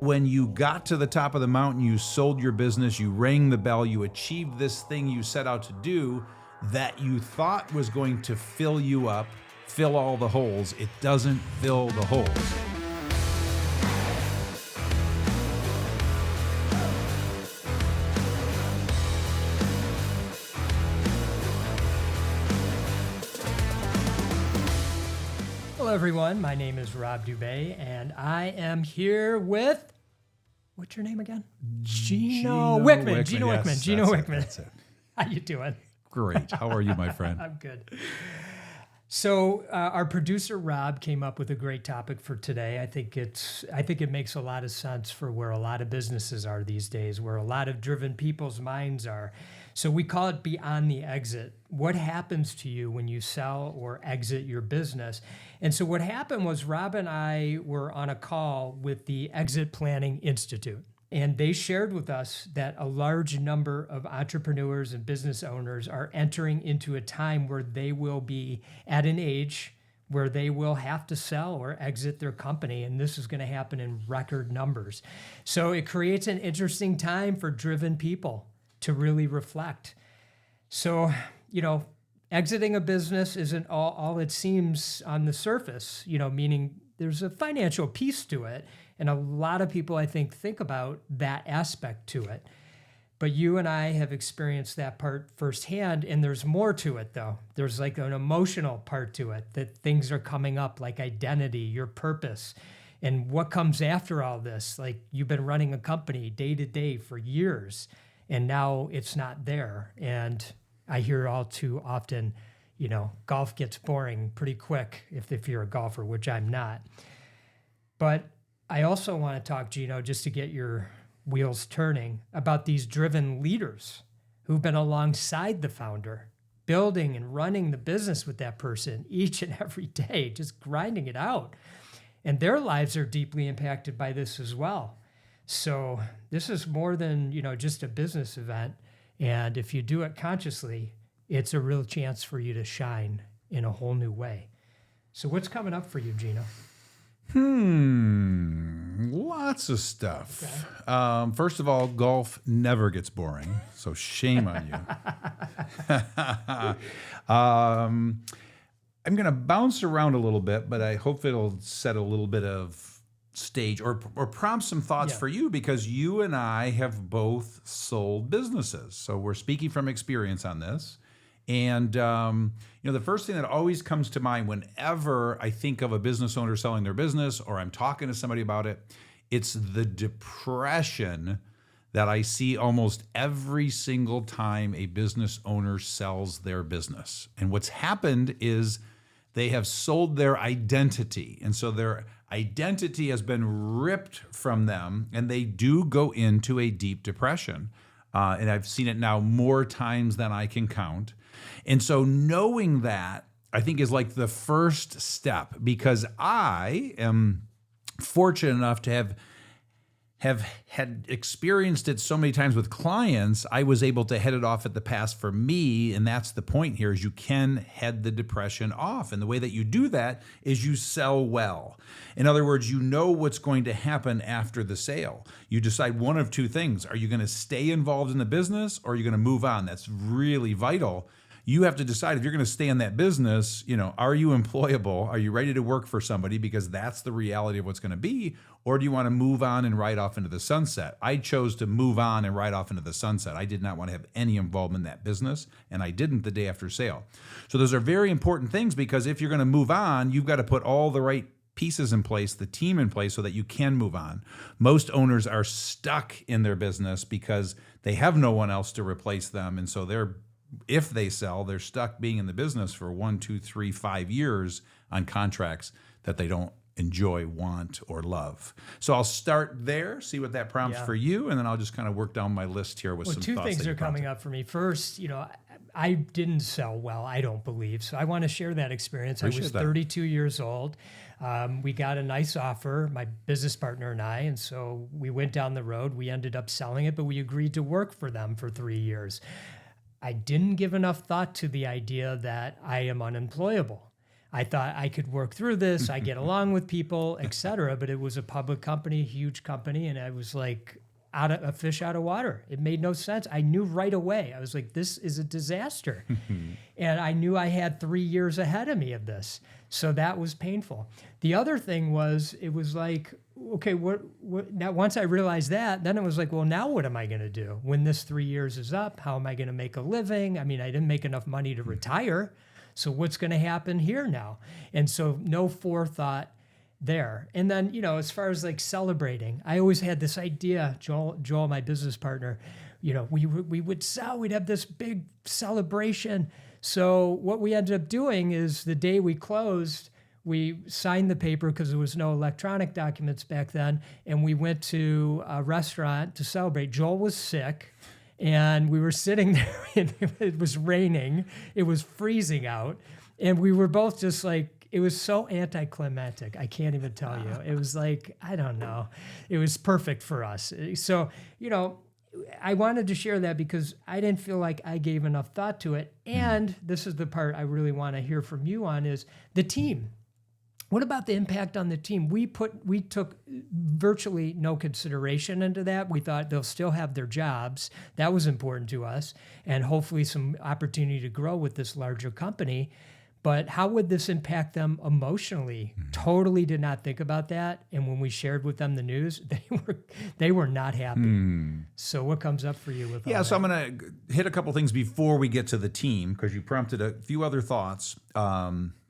when you got to the top of the mountain, you sold your business, you rang the bell, you achieved this thing you set out to do that you thought was going to fill you up, fill all the holes. It doesn't fill the holes. Hello, everyone. My name is Rob Dube, and I am here with, what's your name again? Gino Wickman. Gino Yes, Wickman. Gino Wickman. That's it. How you doing? Great. How are you, my friend? I'm good. So our producer Rob came up with a great topic for today. I think it makes a lot of sense for where a lot of businesses are these days, where a lot of driven people's minds are. So we call it Beyond the Exit. What happens to you when you sell or exit your business? And so what happened was Rob and I were on a call with the Exit Planning Institute. And they shared with us that a large number of entrepreneurs and business owners are entering into a time where they will be at an age where they will have to sell or exit their company. And this is going to happen in record numbers. So it creates an interesting time for driven people to really reflect. So, exiting a business isn't all it seems on the surface, meaning there's a financial piece to it. And a lot of people, I think about that aspect to it. But you and I have experienced that part firsthand, and there's more to it, though. There's like an emotional part to it, that things are coming up, like identity, your purpose, and what comes after all this. Like, you've been running a company day to day for years, and now it's not there. And I hear all too often, golf gets boring pretty quick if you're a golfer, which I'm not. But I also want to talk, Gino, just to get your wheels turning, about these driven leaders who've been alongside the founder, building and running the business with that person each and every day, just grinding it out. And their lives are deeply impacted by this as well. So this is more than, just a business event. And if you do it consciously, it's a real chance for you to shine in a whole new way. So what's coming up for you, Gino? Lots of stuff. Okay. First of all, golf never gets boring, so shame on you. I'm going to bounce around a little bit, but I hope it'll set a little bit of stage or prompt some thoughts for you, because you and I have both sold businesses. So we're speaking from experience on this. And, the first thing that always comes to mind whenever I think of a business owner selling their business or I'm talking to somebody about it, it's the depression that I see almost every single time a business owner sells their business. And what's happened is they have sold their identity. And so their identity has been ripped from them, and they do go into a deep depression. And I've seen it now more times than I can count. And so knowing that, I think, is like the first step, because I am fortunate enough to have had experienced it so many times with clients. I was able to head it off at the pass for me. And that's the point here, is you can head the depression off. And the way that you do that is you sell well. In other words, you know what's going to happen after the sale. You decide one of two things. Are you going to stay involved in the business, or are you going to move on? That's really vital. You have to decide if you're going to stay in that business, are you employable? Are you ready to work for somebody? Because that's the reality of what's going to be. Or do you want to move on and ride off into the sunset? I chose to move on and ride off into the sunset. I did not want to have any involvement in that business, and I didn't the day after sale. So those are very important things, because if you're going to move on, you've got to put all the right pieces in place, the team in place, so that you can move on. Most owners are stuck in their business because they have no one else to replace them. And so if they sell, they're stuck being in the business for 1, 2, 3, 5 years on contracts that they don't enjoy, want, or love. So I'll start there, see what that prompts for you, and then I'll just kind of work down my list here with some thoughts. Two things are coming up for me. First, I didn't sell well, I don't believe. So I want to share that experience. I was 32 years old. We got a nice offer, my business partner and I, and so we went down the road. We ended up selling it, but we agreed to work for them for 3 years. I didn't give enough thought to the idea that I am unemployable. I thought I could work through this. I get along with people, et cetera. But it was a public company, huge company. And I was like a fish out of water. It made no sense. I knew right away. I was like, this is a disaster. And I knew I had 3 years ahead of me of this. So that was painful. The other thing was, it was like, okay, what now once I realized that, then it was like, well, now what am I going to do when this 3 years is up? How am I going to make a living? I mean, I didn't make enough money to retire. So what's going to happen here now? And so no forethought there. And then, as far as like celebrating, I always had this idea, Joel, my business partner, we would sell, we'd have this big celebration. So what we ended up doing is the day we closed, we signed the paper because there was no electronic documents back then. And we went to a restaurant to celebrate. Joel was sick and we were sitting there and it was raining. It was freezing out. And we were both just like, it was so anticlimactic. I can't even tell you. It was like, I don't know. It was perfect for us. So, I wanted to share that because I didn't feel like I gave enough thought to it. And this is the part I really want to hear from you on is the team. What about the impact on the team? We took virtually no consideration into that. We thought they'll still have their jobs. That was important to us, and hopefully some opportunity to grow with this larger company. But how would this impact them emotionally? Totally did not think about that. And when we shared with them the news, they were not happy. So what comes up for you with all that? So I'm going to hit a couple things before we get to the team, because you prompted a few other thoughts that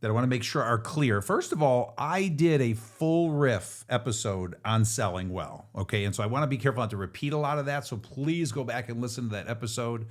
I want to make sure are clear. First of all, I did a full riff episode on selling well. Okay. And so I want to be careful not to repeat a lot of that. So please go back and listen to that episode.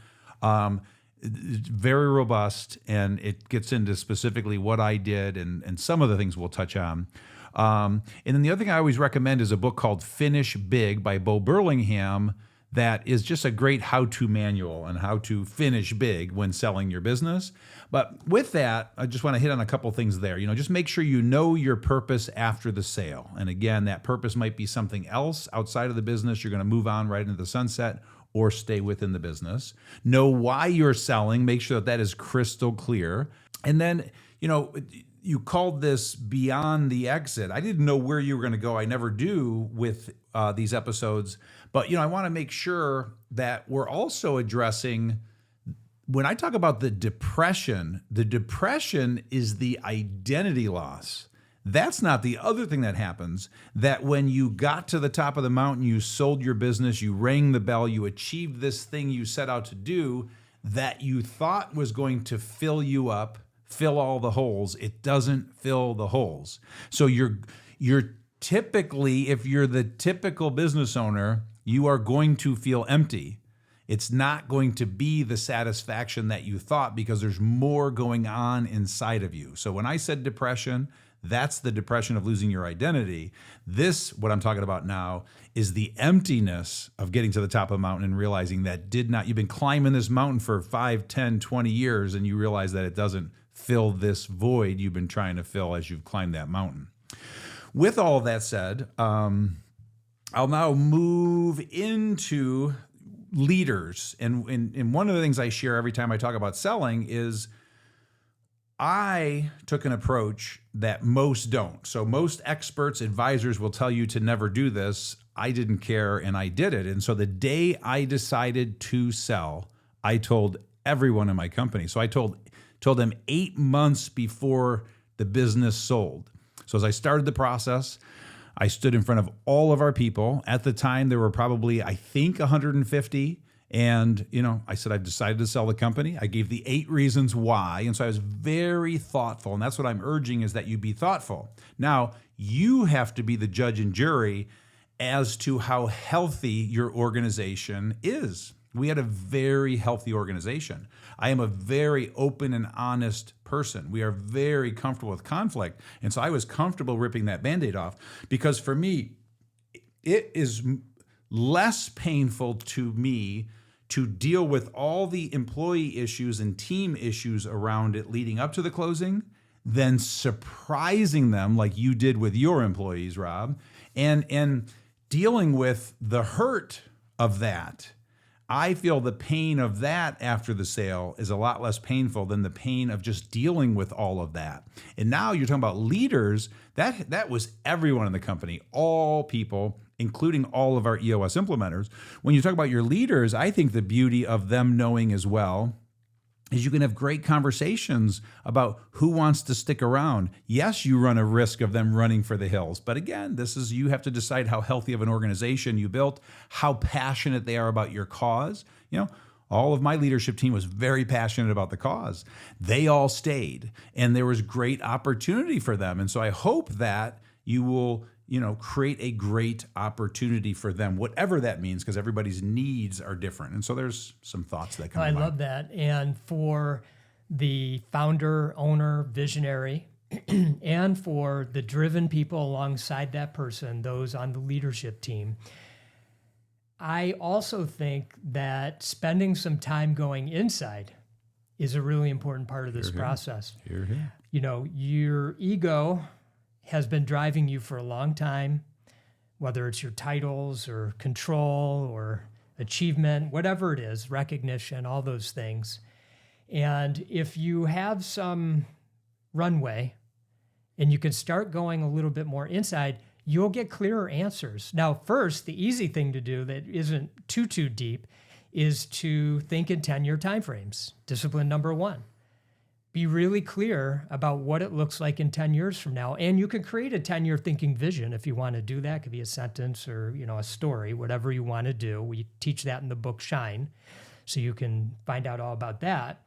It's very robust, and it gets into specifically what I did and some of the things we'll touch on. And then the other thing I always recommend is a book called Finish Big by Bo Burlingham that is just a great how-to manual on how to finish big when selling your business. But with that, I just want to hit on a couple things there. Just make sure you know your purpose after the sale. And again, that purpose might be something else outside of the business. You're going to move on right into the sunset, or stay within the business. Know why you're selling. Make sure that is crystal clear. And then, you called this beyond the exit. I didn't know where you were going to go. I never do with these episodes. But, I want to make sure that we're also addressing, when I talk about the depression is the identity loss. That's not the other thing that happens, that when you got to the top of the mountain, you sold your business, you rang the bell, you achieved this thing you set out to do that you thought was going to fill you up, fill all the holes. It doesn't fill the holes. So you're typically, if you're the typical business owner, you are going to feel empty. It's not going to be the satisfaction that you thought because there's more going on inside of you. So when I said depression, that's the depression of losing your identity. This, what I'm talking about now, is the emptiness of getting to the top of a mountain and realizing that you've been climbing this mountain for 5, 10, 20 years, and you realize that it doesn't fill this void you've been trying to fill as you've climbed that mountain. With all that said, I'll now move into leaders. And one of the things I share every time I talk about selling is I took an approach that most don't. So most experts, advisors will tell you to never do this. I didn't care, and I did it. And so the day I decided to sell, I told everyone in my company. So I told them 8 months before the business sold. So as I started the process, I stood in front of all of our people. At the time, there were probably, I think, 150. And, I said, I've decided to sell the company. I gave the 8 reasons why. And so I was very thoughtful. And that's what I'm urging, is that you be thoughtful. Now, you have to be the judge and jury as to how healthy your organization is. We had a very healthy organization. I am a very open and honest person. We are very comfortable with conflict. And so I was comfortable ripping that Band-Aid off, because for me, it is less painful to me to deal with all the employee issues and team issues around it leading up to the closing than surprising them like you did with your employees, Rob, and dealing with the hurt of that. I feel the pain of that after the sale is a lot less painful than the pain of just dealing with all of that. And now you're talking about leaders. That was everyone in the company, all people, including all of our EOS implementers. When you talk about your leaders, I think the beauty of them knowing as well is you can have great conversations about who wants to stick around. Yes, you run a risk of them running for the hills. But again, you have to decide how healthy of an organization you built, how passionate they are about your cause. All of my leadership team was very passionate about the cause. They all stayed, and there was great opportunity for them. And so I hope that you will create a great opportunity for them, whatever that means, because everybody's needs are different. And so there's some thoughts that come to mind. I love that. And for the founder, owner, visionary, and for the driven people alongside that person, those on the leadership team, I also think that spending some time going inside is a really important part of this process. Hear, hear. Your ego has been driving you for a long time, whether it's your titles or control or achievement, whatever it is, recognition, all those things. And if you have some runway and you can start going a little bit more inside, you'll get clearer answers. Now, first, the easy thing to do that isn't too deep is to think in 10-year timeframes. Discipline number 1. Be really clear about what it looks like in 10 years from now. And you can create a 10-year thinking vision if you want to do that. It could be a sentence or, a story, whatever you want to do. We teach that in the book Shine. So you can find out all about that,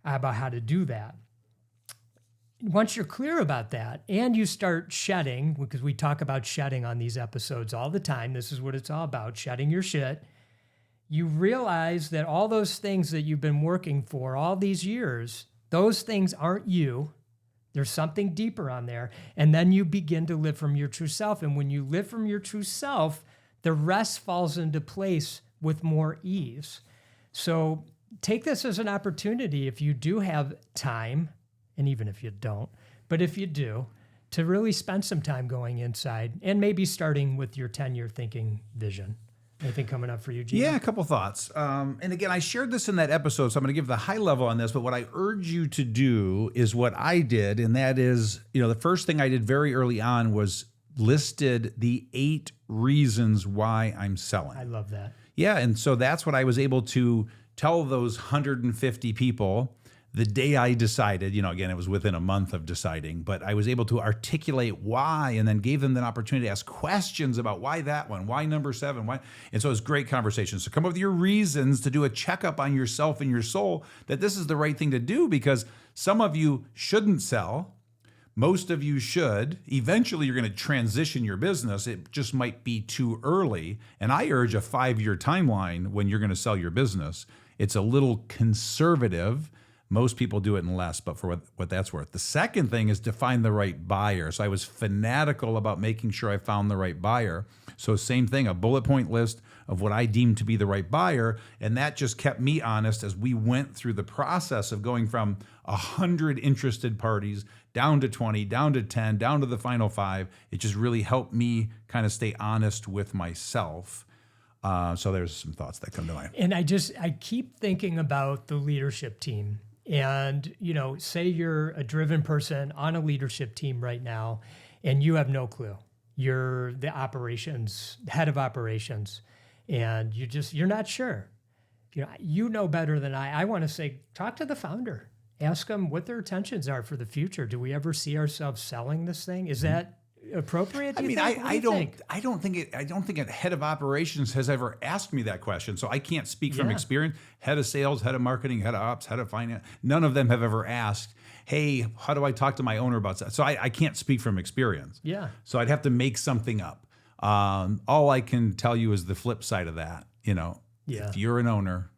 about how to do that. Once you're clear about that and you start shedding, because we talk about shedding on these episodes all the time, this is what it's all about, shedding your shit. You realize that all those things that you've been working for all these years, those things aren't you. There's something deeper on there. And then you begin to live from your true self. And when you live from your true self, the rest falls into place with more ease. So take this as an opportunity, if you do have time, and even if you don't, but if you do, to really spend some time going inside and maybe starting with your 10-year thinking vision. Anything coming up for you, Gino? Yeah, a couple thoughts. And again, I shared this in that episode, so I'm going to give the high level on this, but what I urge you to do is what I did, and that is, the first thing I did very early on was listed the 8 reasons why I'm selling. I love that. Yeah, and so that's what I was able to tell those 150 people the day I decided. Again, it was within a month of deciding, but I was able to articulate why and then gave them the opportunity to ask questions about why that one, why number 7, why. And so it was great conversation. So come up with your reasons to do a checkup on yourself and your soul that this is the right thing to do, because some of you shouldn't sell. Most of you should. Eventually, you're going to transition your business. It just might be too early. And I urge a 5-year timeline when you're going to sell your business. It's a little conservative. Most people do it in less, but for what that's worth. The second thing is to find the right buyer. So I was fanatical about making sure I found the right buyer. So same thing, a bullet point list of what I deemed to be the right buyer. And that just kept me honest as we went through the process of going from 100 interested parties down to 20, down to 10, down to the final 5. It just really helped me kind of stay honest with myself. So there's some thoughts that come to mind. And I keep thinking about the leadership team. And, say you're a driven person on a leadership team right now, and you have no clue. You're the head of operations, and you're not sure. You know better than I. I want to say, talk to the founder. Ask them what their intentions are for the future. Do we ever see ourselves selling this thing? Is that appropriate? I don't think a head of operations has ever asked me that question. So I can't speak from experience. Head of sales, head of marketing, head of ops, head of finance. None of them have ever asked, hey, how do I talk to my owner about that? So I can't speak from experience. Yeah. So I'd have to make something up. All I can tell you is the flip side of that. If you're an owner,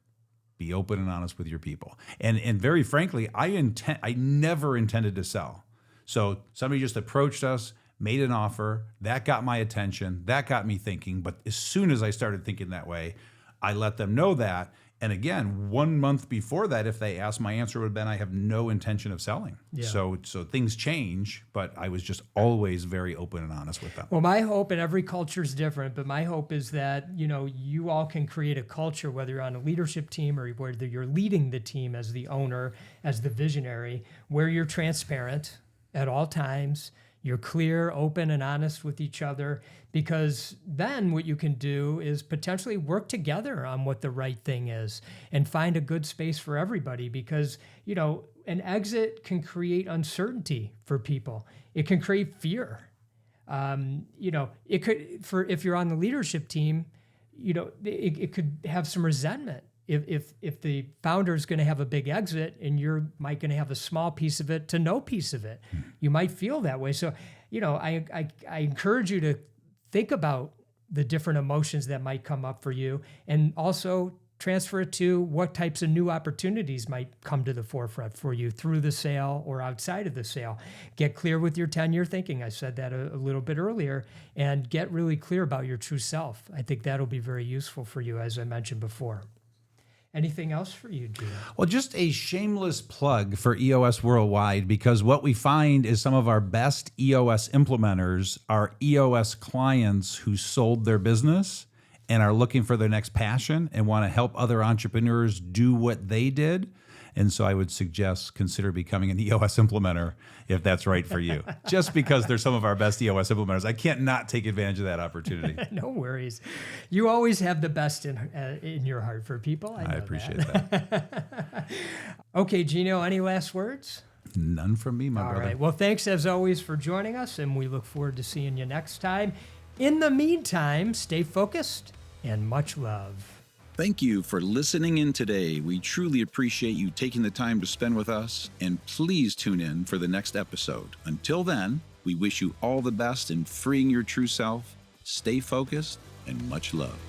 be open and honest with your people. And very frankly, I never intended to sell. So somebody just approached us, made an offer, that got my attention, that got me thinking. But as soon as I started thinking that way, I let them know that. And again, 1 month before that, if they asked, my answer would have been, I have no intention of selling. Yeah. So things change, but I was just always very open and honest with them. Well, my hope, and every culture is different, but my hope is that, you all can create a culture, whether you're on a leadership team or whether you're leading the team as the owner, as the visionary, where you're transparent at all times. You're clear, open, and honest with each other, because then what you can do is potentially work together on what the right thing is and find a good space for everybody, because, an exit can create uncertainty for people. It can create fear. It could, if you're on the leadership team, it could have some resentment. If the founder is going to have a big exit and you're might going to have a small piece of it to no piece of it, you might feel that way. So, I encourage you to think about the different emotions that might come up for you, and also transfer it to what types of new opportunities might come to the forefront for you through the sale or outside of the sale. Get clear with your 10-year thinking. I said that a little bit earlier, and get really clear about your true self. I think that'll be very useful for you, as I mentioned before. Anything else for you, Gino? Well, just a shameless plug for EOS Worldwide, because what we find is some of our best EOS implementers are EOS clients who sold their business and are looking for their next passion and want to help other entrepreneurs do what they did. And so I would suggest consider becoming an EOS implementer if that's right for you. Just because they're some of our best EOS implementers, I can't not take advantage of that opportunity. No worries. You always have the best in your heart for people. I appreciate that. Okay, Gino, any last words? None from me, my brother. All right. Well, thanks as always for joining us, and we look forward to seeing you next time. In the meantime, stay focused and much love. Thank you for listening in today. We truly appreciate you taking the time to spend with us, and please tune in for the next episode. Until then, we wish you all the best in freeing your true self. Stay focused and much love.